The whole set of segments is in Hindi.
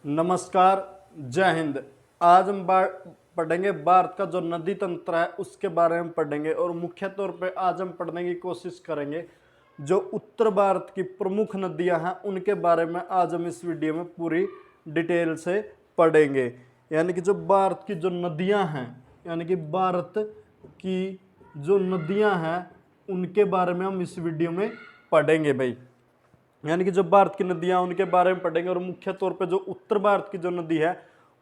नमस्कार, जय हिंद। आज हम पढ़ेंगे भारत का जो नदी तंत्र है उसके बारे में पढ़ेंगे और मुख्य तौर पे आज हम पढ़ने की कोशिश करेंगे जो उत्तर भारत की प्रमुख नदियां हैं उनके बारे में आज हम इस वीडियो में पूरी डिटेल से पढ़ेंगे। यानी कि जो भारत की जो नदियां हैं, यानी कि भारत की जो नदियां हैं उनके बारे में हम इस वीडियो में पढ़ेंगे भाई। यानी कि जो भारत की नदियां उनके बारे में पढ़ेंगे और मुख्य तौर पे जो उत्तर भारत की जो नदी है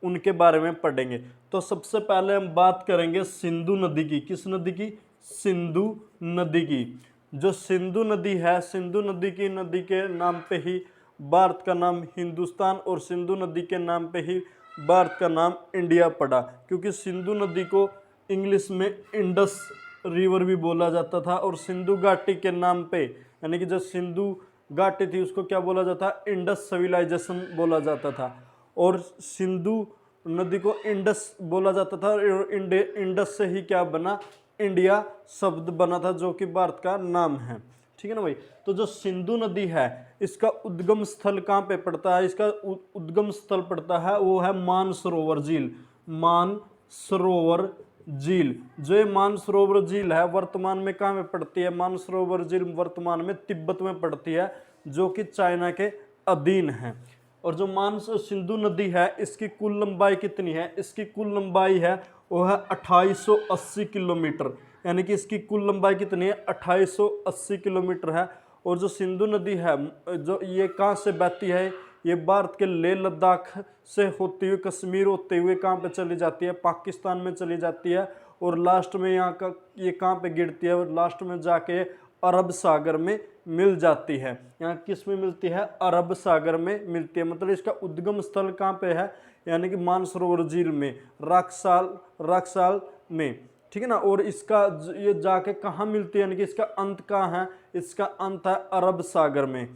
उनके बारे में पढ़ेंगे। तो सबसे पहले हम बात करेंगे सिंधु नदी की। किस नदी की? सिंधु नदी की। जो सिंधु नदी है, सिंधु नदी की नदी के नाम पे ही भारत का नाम हिंदुस्तान और सिंधु नदी के नाम पे ही भारत का नाम इंडिया पड़ा, क्योंकि सिंधु नदी को इंग्लिश में इंडस रिवर भी बोला जाता था और सिंधु घाटी के नाम पे, यानी कि जो सिंधु घाटी थी उसको क्या बोला जाता? इंडस सिविलाइजेशन बोला जाता था। और सिंधु नदी को इंडस बोला जाता था और इंडस से ही क्या बना? इंडिया शब्द बना था, जो कि भारत का नाम है। ठीक है ना भाई। तो जो सिंधु नदी है इसका उद्गम स्थल कहाँ पे पड़ता है? इसका उद्गम स्थल पड़ता है वो है मानसरोवर झील। मानसरोवर झील, जो ये मानसरोवर झील है वर्तमान में कहाँ में पड़ती है? मानसरोवर झील वर्तमान में तिब्बत में पड़ती है, जो कि चाइना के अधीन है। और जो सिंधु नदी है इसकी कुल लंबाई कितनी है? इसकी कुल लंबाई है वो है 2880 किलोमीटर। यानी कि इसकी कुल लंबाई कितनी है? 2880 किलोमीटर है। और जो सिंधु नदी है जो ये कहाँ से बहती है? ये भारत के लेह लद्दाख से होती हुई कश्मीर होते हुए कहाँ पे चली जाती है? पाकिस्तान में चली जाती है और लास्ट में यहाँ का ये कहाँ पे गिरती है? और लास्ट में जाके अरब सागर में मिल जाती है। यहाँ किस में मिलती है? अरब सागर में मिलती है। मतलब इसका उद्गम स्थल कहाँ पे है? यानी कि मानसरोवर झील में, रक्साल में। ठीक है ना। और इसका ये जाके कहाँ मिलती है? यानी कि इसका अंत कहाँ है? इसका अंत है अरब सागर में।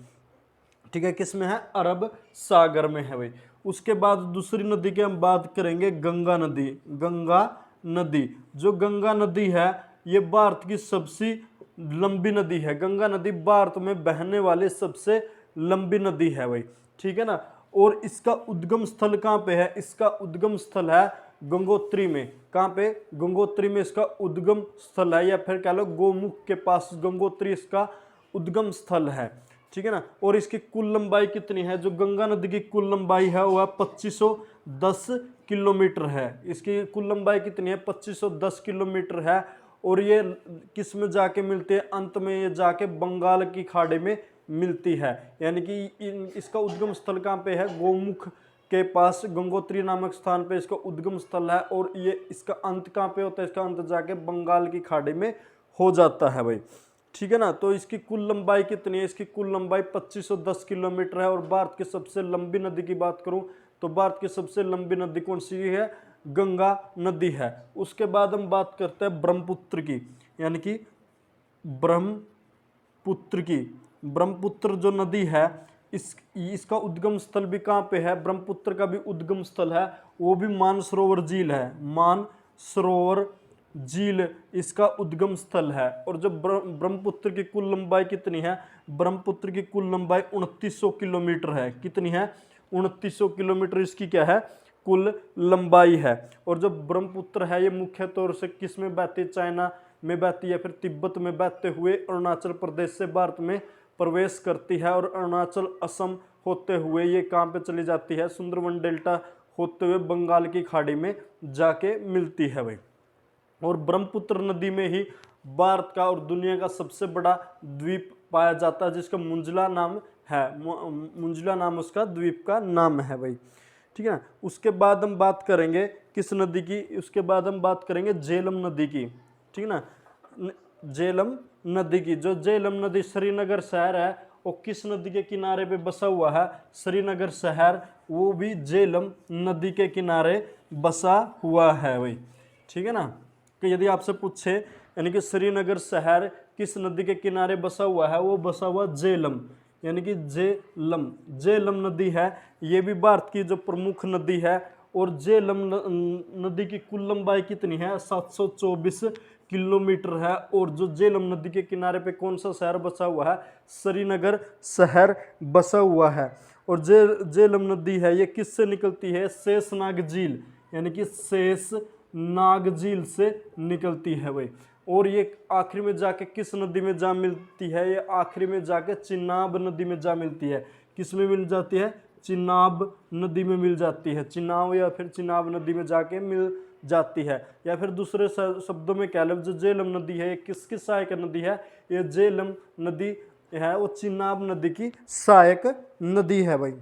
ठीक है, किस में है? अरब सागर में है भाई। उसके बाद दूसरी नदी की हम बात करेंगे, गंगा नदी। गंगा नदी, जो गंगा नदी है ये भारत की सबसे लंबी नदी है। गंगा नदी भारत में बहने वाली सबसे लंबी नदी है भाई। ठीक है ना। और इसका उद्गम स्थल कहाँ पे है? इसका उद्गम स्थल है गंगोत्री में। कहाँ पे? गंगोत्री में इसका उद्गम स्थल है, या फिर कह लो गोमुख के पास गंगोत्री इसका उद्गम स्थल है। ठीक है ना। और इसकी कुल लंबाई कितनी है? जो गंगा नदी की कुल लंबाई है वह 2510 किलोमीटर है। इसकी कुल लंबाई कितनी है? 2510 किलोमीटर है। और ये किस में जाके मिलते हैं? अंत में ये जाके बंगाल की खाड़ी में मिलती है। यानी कि इसका उद्गम स्थल कहाँ पे है? गोमुख के पास गंगोत्री नामक स्थान पे इसका उद्गम स्थल है। और ये इसका अंत कहाँ पे होता है? इसका अंत जाके बंगाल की खाड़ी में हो जाता है भाई। ठीक है ना। तो इसकी कुल लंबाई कितनी है? इसकी कुल लंबाई 2510 किलोमीटर है। और भारत की सबसे लंबी नदी की बात करूं तो भारत की सबसे लंबी नदी कौन सी है? गंगा नदी है। उसके बाद हम बात करते हैं ब्रह्मपुत्र की, यानी कि ब्रह्मपुत्र की। ब्रह्मपुत्र जो नदी है इसका उद्गम स्थल भी कहाँ पे है? ब्रह्मपुत्र का भी उद्गम स्थल है वो भी मानसरोवर झील है। मानसरोवर झील इसका उद्गम स्थल है। और जो ब्रह्मपुत्र की कुल लंबाई कितनी है? ब्रह्मपुत्र की कुल लंबाई 2900 किलोमीटर है। कितनी है? 2900 किलोमीटर इसकी क्या है? कुल लंबाई है। और जो ब्रह्मपुत्र है ये मुख्य तौर से किस में बहती है? चाइना में बहती है, फिर तिब्बत में बहते हुए अरुणाचल प्रदेश से भारत में प्रवेश करती है और अरुणाचल, असम होते हुए ये कहाँ पे चली जाती है? सुंदरवन डेल्टा होते हुए बंगाल की खाड़ी में जाके मिलती है भाई। और ब्रह्मपुत्र नदी में ही भारत का और दुनिया का सबसे बड़ा द्वीप पाया जाता है, जिसका मुंजला नाम है। मुंजला नाम उसका द्वीप का नाम है भाई। ठीक है ना। उसके बाद हम बात करेंगे किस नदी की? उसके बाद हम बात करेंगे झेलम नदी की। ठीक है ना। झेलम नदी की, जो झेलम नदी श्रीनगर शहर है वो किस नदी के किनारे पे बसा हुआ है? श्रीनगर शहर वो भी झेलम नदी के किनारे बसा हुआ है भाई। ठीक है ना। कि यदि आपसे पूछे यानी कि श्रीनगर शहर किस नदी के किनारे बसा हुआ है? वो बसा हुआ झेलम, यानी कि झेलम नदी है। ये भी भारत की जो प्रमुख नदी है। और झेलम नदी की कुल लंबाई कितनी है? 724 किलोमीटर है। और जो झेलम नदी के किनारे पे कौन सा शहर बसा हुआ है? श्रीनगर शहर बसा हुआ है। और झेलम नदी है ये किससे निकलती है, शेषनाग झील यानी कि शेषनाग झील से निकलती है भाई। और ये आखिरी में जाके किस नदी में जा मिलती है, ये आखिरी में जाके चिनाब नदी में जा मिलती है। किस में मिल जाती है, चिनाब नदी में मिल जाती है, चिनाब या फिर चिनाब नदी में जाके मिल जाती है। या फिर दूसरे शब्दों में कह लो जो झेलम नदी है ये किसकी सहायक नदी है, ये झेलम नदी है वो चिनाब नदी की सहायक नदी है भाई,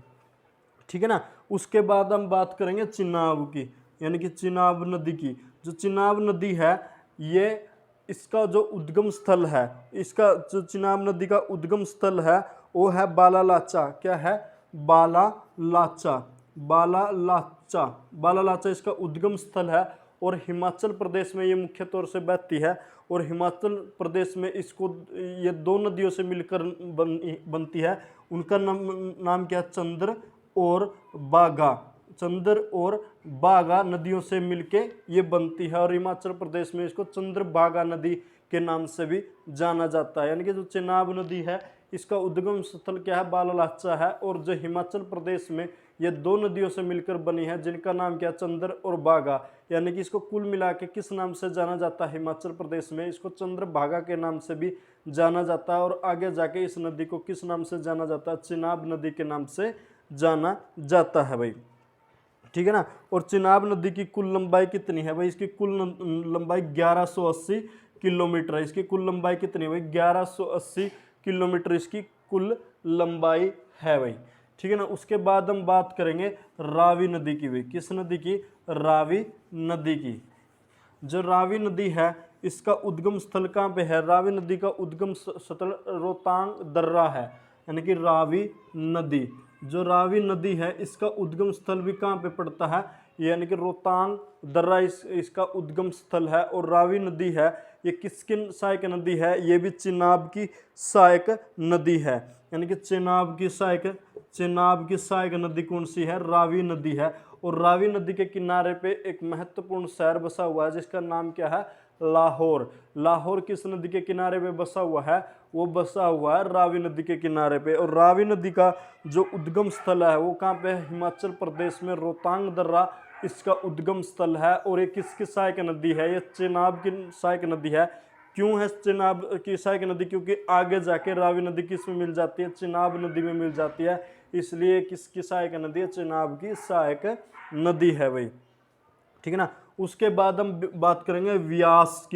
ठीक है ना। उसके बाद हम बात करेंगे चिनाब की, यानी कि चिनाब नदी की। जो चिनाब नदी है ये इसका जो उद्गम स्थल है, इसका जो चिनाब नदी का उद्गम स्थल है वो है बालालाचा। क्या है, बालालाचा, बालालाचा, बालालाचा इसका उद्गम स्थल है। और हिमाचल प्रदेश में ये मुख्य तौर से बहती है। और हिमाचल प्रदेश में इसको ये दो नदियों से मिलकर बनती है। उनका नाम क्या है, चंद्र और बागा, चंद्र और बागा नदियों से मिलके ये बनती है। और हिमाचल प्रदेश में इसको चंद्रभागा नदी के नाम से भी जाना जाता है। यानी कि जो चिनाब नदी है इसका उद्गम स्थल क्या है, बालालाचा है। और जो हिमाचल प्रदेश में ये दो नदियों से मिलकर बनी है जिनका नाम क्या है, चंद्र और बागा। यानी कि इसको कुल मिला के किस नाम से जाना जाता है हिमाचल प्रदेश में, इसको चंद्रभागा के नाम से भी जाना जाता है। और आगे जाके इस नदी को किस नाम से जाना जाता है, चिनाब नदी के नाम से जाना जाता है भाई, ठीक है ना। और चिनाब नदी की कुल लंबाई कितनी है भाई, इसकी कुल लंबाई 1180 किलोमीटर है। इसकी कुल लंबाई कितनी है भाई, 1180 किलोमीटर इसकी कुल लंबाई है भाई, ठीक है ना। उसके बाद हम बात करेंगे रावी नदी की भाई, किस नदी की, रावी नदी की। जो रावी नदी है इसका उद्गम स्थल कहाँ पे है, रावी नदी का उद्गम स्थल रोहतांग दर्रा है। यानी कि रावी नदी, जो रावी नदी है इसका उद्गम स्थल भी कहाँ पे पड़ता है, यानी कि रोहतांग दर्रा इसका उद्गम स्थल है। और रावी नदी है ये किसकी सहायक नदी है, ये भी चिनाब की सहायक नदी है। यानी कि चिनाब की सहायक नदी कौन सी है, रावी नदी है। और रावी नदी के किनारे पे एक महत्वपूर्ण शहर बसा हुआ है जिसका नाम क्या है, लाहौर। लाहौर किस नदी के किनारे पे बसा हुआ है, वो बसा हुआ है रावी नदी के किनारे पे। और रावी नदी का जो उद्गम स्थल है वो कहाँ पे है, हिमाचल प्रदेश में रोहतांग दर्रा इसका उद्गम स्थल है। और ये किसकी सहायक नदी है, ये चिनाब की सहायक नदी है। क्यों है चिनाब की सहायक नदी, क्योंकि आगे जाके रावी नदी किस में मिल जाती है, चिनाब नदी में मिल जाती है। इसलिए किसकी सहायक नदी है, चिनाब की सहायक नदी है भाई, ठीक है ना। उसके बाद हम बात करेंगे व्यास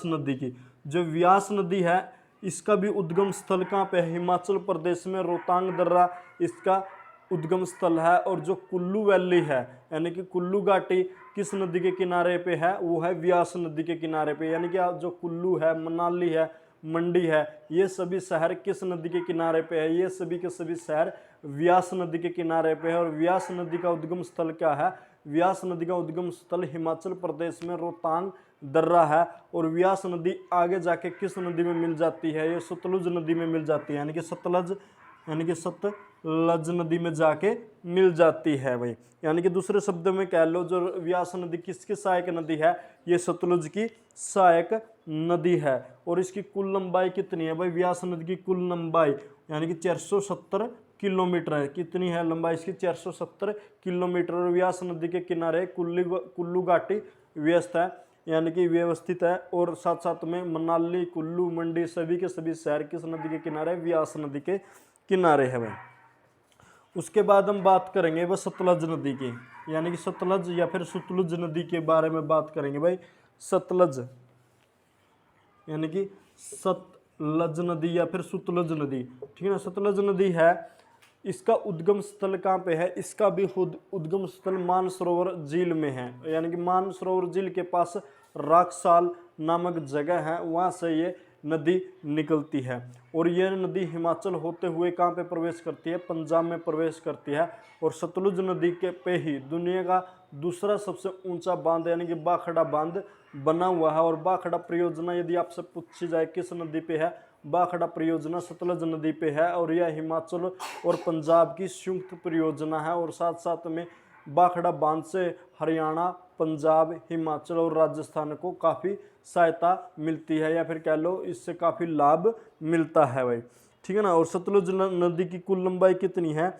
नदी की। जो व्यास नदी है इसका भी उद्गम स्थल कहाँ पे है, हिमाचल प्रदेश में रोहतांग दर्रा इसका उद्गम स्थल है। और जो कुल्लू वैली है यानी कि कुल्लू घाटी किस नदी के किनारे पे है, वो है व्यास नदी के किनारे पे। यानी कि जो कुल्लू है, मनाली है, मंडी है, ये सभी शहर किस नदी के किनारे पे है, ये सभी के सभी शहर व्यास नदी के किनारे पे है। और व्यास नदी का उद्गम स्थल क्या है, व्यास नदी का उद्गम स्थल हिमाचल प्रदेश में रोहतांग दर्रा है। और व्यास नदी आगे जाके किस नदी में मिल जाती है, ये सतलुज नदी में मिल जाती है। यानी कि सतलज नदी में जाके मिल जाती है भाई। यानी कि दूसरे शब्दों में कह लो जो व्यास नदी किसकी सहायक नदी है, ये सतलुज की सहायक नदी है। और इसकी कुल लंबाई कितनी है भाई, व्यास नदी की कुल लंबाई यानी कि 470 किलोमीटर है। कितनी है लंबाई इसकी, 470 किलोमीटर। और व्यास नदी के किनारे कुल्लू घाटी व्यस्त है यानी कि व्यवस्थित है। और साथ साथ में मनाली, कुल्लू, मंडी सभी के सभी शहर किस नदी के किनारे, व्यास नदी के किनारे है भाई। उसके बाद हम बात करेंगे वह सतलज नदी की, यानी कि सतलज या फिर सतलुज नदी के बारे में बात करेंगे भाई। सतलज यानी कि सतलज नदी या फिर सतलुज नदी, ठीक है ना। सतलज नदी है इसका उद्गम स्थल कहाँ पे है, इसका भी उद्गम स्थल मानसरोवर झील में है। यानी कि मानसरोवर झील के पास राक्साल नामक जगह है, वहाँ से ये नदी निकलती है। और यह नदी हिमाचल होते हुए कहाँ पे प्रवेश करती है, पंजाब में प्रवेश करती है। और सतलुज नदी के पे ही दुनिया का दूसरा सबसे ऊंचा बांध यानी कि बाखड़ा बांध बना हुआ है। और बाखड़ा परियोजना यदि आपसे पूछी जाए किस नदी पे है, बाखड़ा परियोजना सतलज नदी पे है। और यह हिमाचल और पंजाब की संयुक्त परियोजना है। और साथ साथ में बाखड़ा बांध से हरियाणा, पंजाब, हिमाचल और राजस्थान को काफ़ी सहायता मिलती है, या फिर कह लो इससे काफ़ी लाभ मिलता है भाई। ठीक है ना। और सतलुज नदी की कुल लंबाई कितनी है,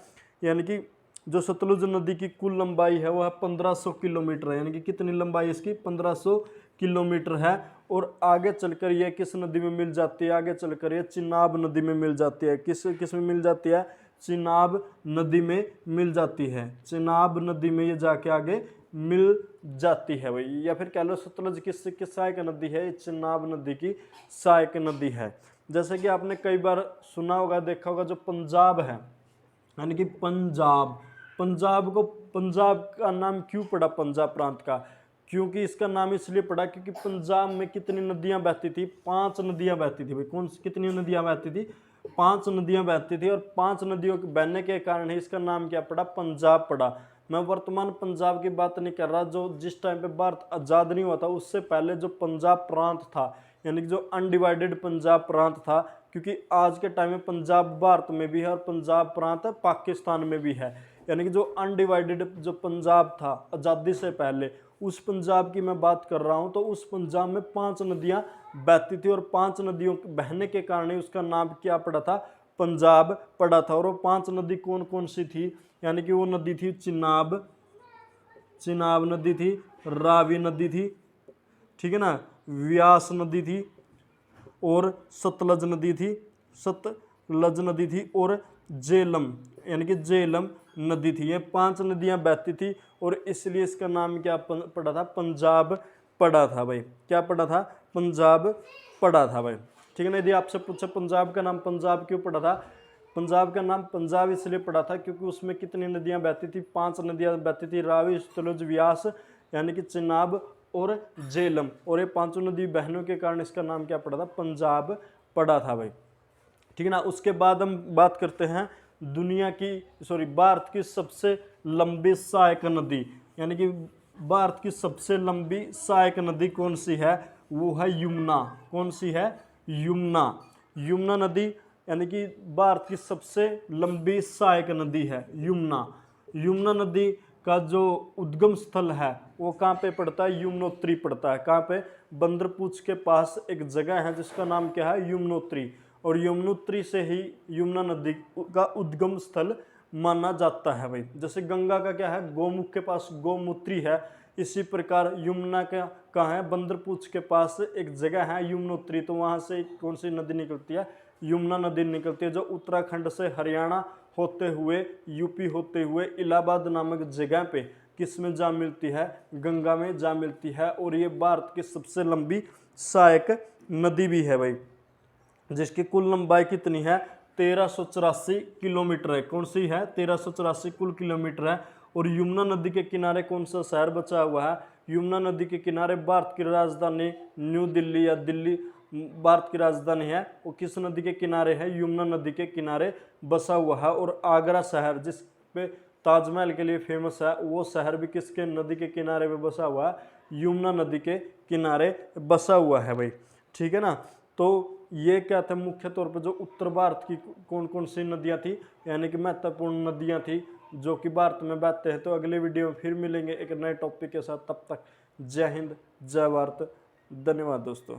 यानी कि जो सतलुज नदी की कुल लंबाई है वह 1500 किलोमीटर है, यानी कि कितनी लंबाई इसकी 1500 किलोमीटर है। और आगे चलकर यह किस नदी में मिल जाती है, आगे चलकर यह चिनाब नदी में मिल जाती है। किस में मिल जाती है, चिनाब नदी में मिल जाती है। चिनाब नदी में ये जाके आगे मिल जाती है भाई, या फिर कह लो सतलुज किसकी सहायक नदी है, चिनाब नदी की सहायक नदी है। जैसे कि आपने कई बार सुना होगा, देखा होगा, जो पंजाब है, यानी कि पंजाब को पंजाब का नाम क्यों पड़ा पंजाब प्रांत का, क्योंकि इसका नाम इसलिए पड़ा क्योंकि पंजाब में कितनी नदियां बहती थी, 5 नदियां बहती थी भाई। कितनी नदियां बहती थी, 5 नदियां बहती थी। और 5 नदियों के बहने के कारण ही इसका नाम क्या पड़ा, पंजाब पड़ा। मैं वर्तमान पंजाब की बात नहीं कर रहा, जो जिस टाइम पे भारत आजाद नहीं हुआ था उससे पहले जो पंजाब प्रांत था, यानी कि जो अनडिवाइडेड पंजाब प्रांत था, क्योंकि आज के टाइम में पंजाब भारत में भी है और पंजाब प्रांत पाकिस्तान में भी है। यानी कि जो अनडिवाइडेड जो पंजाब था आज़ादी से पहले, उस पंजाब की मैं बात कर रहा हूँ। तो उस पंजाब में 5 नदियाँ बहती थी और 5 नदियों के बहने के कारण ही उसका नाम क्या पड़ा था, पंजाब पड़ा था। और वो 5 नदी कौन कौन सी थी, यानी कि वो नदी थी चिनाब नदी थी, रावी नदी थी, ठीक है ना, व्यास नदी थी और सतलज नदी थी और झेलम, यानी कि झेलम नदी थी। ये 5 नदियां बहती थी और इसलिए इसका नाम क्या पड़ा था, पंजाब पड़ा था भाई। क्या पड़ा था, पंजाब पड़ा था भाई, ठीक है ना। यदि आपसे पूछे पंजाब का नाम पंजाब क्यों पड़ा था, पंजाब का नाम पंजाब इसलिए पड़ा था क्योंकि उसमें कितनी नदियां बहती थी, 5 नदियां बहती थी, रावी, सतलुज, व्यास, यानी कि चिनाब और झेलम। और ये 5 नदी बहनों के कारण इसका नाम क्या पड़ा था, पंजाब पड़ा था भाई, ठीक है ना। उसके बाद हम बात करते हैं भारत की सबसे लंबी सहायक नदी, यानी कि भारत की सबसे लंबी सहायक नदी कौन सी है, वो है यमुना। कौन सी है, यमुना नदी, यानी कि भारत की सबसे लंबी सहायक नदी है यमुना नदी का जो उद्गम स्थल है वो कहाँ पे पड़ता है, यमुनोत्री पड़ता है। कहाँ पे, बंदरपूछ के पास एक जगह है जिसका नाम क्या है, यमुनोत्री। और यमुनोत्री से ही यमुना नदी का उद्गम स्थल माना जाता है भाई। जैसे गंगा का क्या है, गोमुख के पास गोमूत्री है, इसी प्रकार यमुना का कहाँ है, बंदरपूछ के पास एक जगह है यमुनोत्री। तो वहाँ से कौन सी नदी निकलती है, यमुना नदी निकलती है, जो उत्तराखंड से हरियाणा होते हुए, यूपी होते हुए इलाहाबाद नामक जगह पे किस में जा मिलती है, गंगा में जा मिलती है। और ये भारत की सबसे लंबी सहायक नदी भी है भाई, जिसकी कुल लंबाई कितनी है, 1384 किलोमीटर है। कौन सी है, 1384 कुल किलोमीटर है। और यमुना नदी के किनारे कौन सा शहर बचा हुआ है, यमुना नदी के किनारे भारत की राजधानी न्यू दिल्ली या दिल्ली भारत की राजधानी है, वो किस नदी के किनारे है, यमुना नदी के किनारे बसा हुआ है। और आगरा शहर जिस पे ताजमहल के लिए फेमस है, वो शहर भी किसके नदी के किनारे पे बसा हुआ है, यमुना नदी के किनारे बसा हुआ है भाई, ठीक है ना। तो ये क्या था, मुख्य तौर पर जो उत्तर भारत की कौन कौन सी नदियाँ थी, यानी कि महत्वपूर्ण नदियाँ थी जो कि भारत में बहते हैं। तो अगले वीडियो में फिर मिलेंगे एक नए टॉपिक के साथ, तब तक जय हिंद, जय भारत, धन्यवाद दोस्तों।